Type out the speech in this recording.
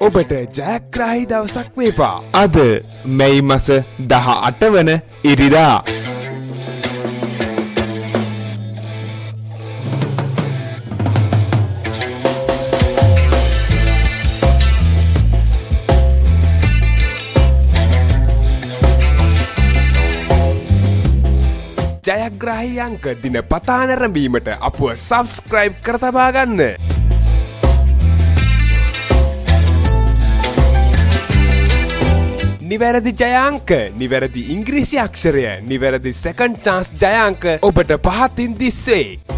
ඔබට ජයග්‍රාහී දවසක් වේවා. අද මැයි මස 18 වන ඉරිදා. ජයග්‍රාහී අංක දිනපතා නැරඹීමට අපව සබ්ස්ක්‍රයිබ් කර තබා ගන්න. නිවැරදි ජයාංක, නිවැරදි ඉංග්‍රීසි අක්ෂරය, නිවැරදි සෙකන්ඩ් චාන්ස් ජයාංක ඔබට පහතින් දිස්සේ.